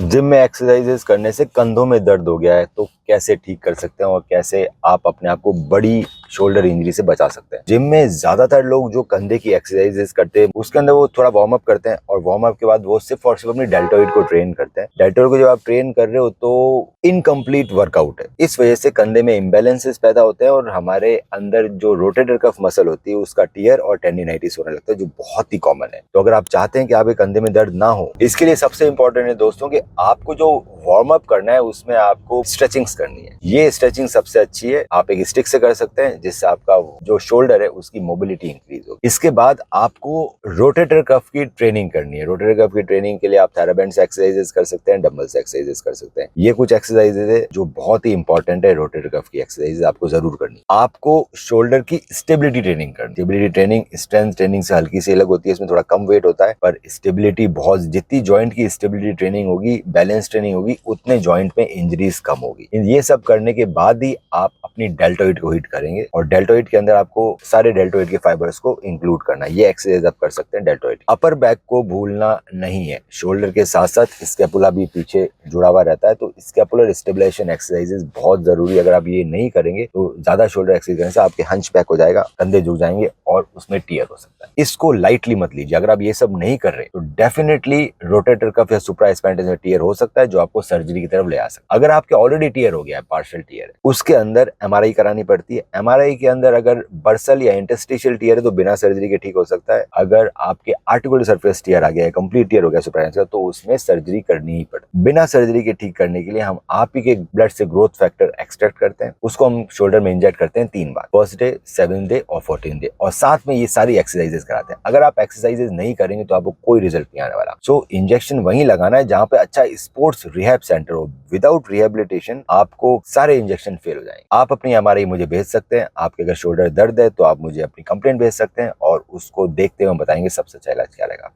Gym में exercises करने से कंधों में दर्द हो गया है तो कैसे ठीक कर सकते हैं और कैसे आप अपने आप को बड़ी शोल्डर इंजरी से बचा सकते हैं। जिम में ज्यादातर लोग जो कंधे की एक्सरसाइजेस करते हैं उसके अंदर वो थोड़ा वार्म अप करते हैं और वार्म अप के बाद वो सिर्फ और सिर्फ अपनी डेल्टोइड को ट्रेन करते हैं। डेल्टोइड को जब आप ट्रेन कर रहे हो तो इनकम्प्लीट वर्कआउट है। इस वजह से कंधे में इम्बैलेंसेस पैदा होते हैं और हमारे अंदर जो रोटेटर कफ मसल होती है उसका टियर और टेंडिनाइटिस होने लगता है, जो बहुत ही कॉमन है। तो अगर आप चाहते हैं कि आपके कंधे में दर्द ना हो, इसके लिए सबसे इंपॉर्टेंट है दोस्तों कि आपको जो वार्म अप करना है उसमें आपको स्ट्रेचिंग्स करनी है। ये स्ट्रेचिंग सबसे अच्छी है, आप एक स्टिक से कर सकते हैं जिससे आपका जो शोल्डर है उसकी मोबिलिटी इंक्रीज होगी। इसके बाद आपको रोटेटर कफ की ट्रेनिंग करनी है। रोटेटर कफ की ट्रेनिंग के लिए आप थेराबैंड से एक्सरसाइजेस कर सकते हैं, डंबल से एक्सरसाइजेस कर सकते हैं। ये कुछ एक्सरसाइजेस है जो बहुत ही इंपॉर्टेंट है। रोटेटर कफ की एक्सरसाइजेस आपको जरूर करनी है। आपको शोल्डर की स्टेबिलिटी ट्रेनिंग करनी। स्टेबिलिटी ट्रेनिंग स्ट्रेंथ ट्रेनिंग से हल्की सी अलग होती है, इसमें थोड़ा कम वेट होता है, पर स्टेबिलिटी बहुत, जितनी जॉइंट की स्टेबिलिटी ट्रेनिंग होगी, बैलेंस ट्रेनिंग होगी, उतने जॉइंट में इंजरीज कम होगी। ये सब करने के बाद ही आप अपनी डेल्टोइड को हिट करेंगे और डेल्टोइड के अंदर आपको सारे डेल्टोइड के फाइबर्स को इंक्लूड करना है। ये एक्सरसाइज आप कर सकते हैं डेल्टोइड। अपर बैक को भूलना नहीं है, शोल्डर के साथ साथ स्कैपुला भी पीछे जुड़ा हुआ रहता है, तो स्कैपुलर स्टेबलाइजेशन एक्सरसाइजेस बहुत जरूरी है। अगर आप ये नहीं करेंगे तो ज्यादा शोल्डर एक्सरसाइज करने से आपके हंच बैक हो जाएगा, कंधे झुक जाएंगे और उसमें टियर हो सकता है। इसको लाइटली मत लीजिए। अगर आप ये सब नहीं कर रहे तो डेफिनेटली रोटेटर कफ या सुप्रास्पाइनस में टियर हो सकता है, जो आपको सर्जरी की तरफ ले आ सकता है। अगर आपके ऑलरेडी टियर हो गया है, पार्शियल टियर है, उसके अंदर एमआरआई करानी पड़ती है। एमआरआई के अंदर अगर बर्सल या इंटरस्टिशियल टियर है तो बिना सर्जरी के ठीक हो सकता है। अगर आपके आर्टिकुलर सरफेस टियर आ गया है, कंप्लीट टियर हो गया सुप्रास्पाइनस का, तो उसमें सर्जरी करनी ही पड़ती है। बिना सर्जरी के ठीक करने के लिए हम आप ही के ब्लड से ग्रोथ फैक्टर एक्सट्रैक्ट करते हैं, उसको हम शोल्डर में इंजेक्ट करते हैं 3 बार, फर्स्ट डे, 7th डे और 14th डे, और साथ में ये सारी एक्सरसाइजेस कराते हैं। अगर आप एक्सरसाइजेस नहीं करेंगे तो आपको कोई रिजल्ट नहीं आने वाला। सो इंजेक्शन वहीं लगाना है जहां पे अच्छा स्पोर्ट्स रिहैब सेंटर हो। विदाउट रिहेबिलिटेशन आपको सारे इंजेक्शन फेल हो जाएंगे। आप अपनी एमआरआई मुझे भेज सकते हैं। आपके अगर शोल्डर दर्द है तो आप मुझे अपनी कंप्लेंट भेज सकते हैं और उसको देखते हुए बताएंगे सबसे अच्छा इलाज क्या रहेगा।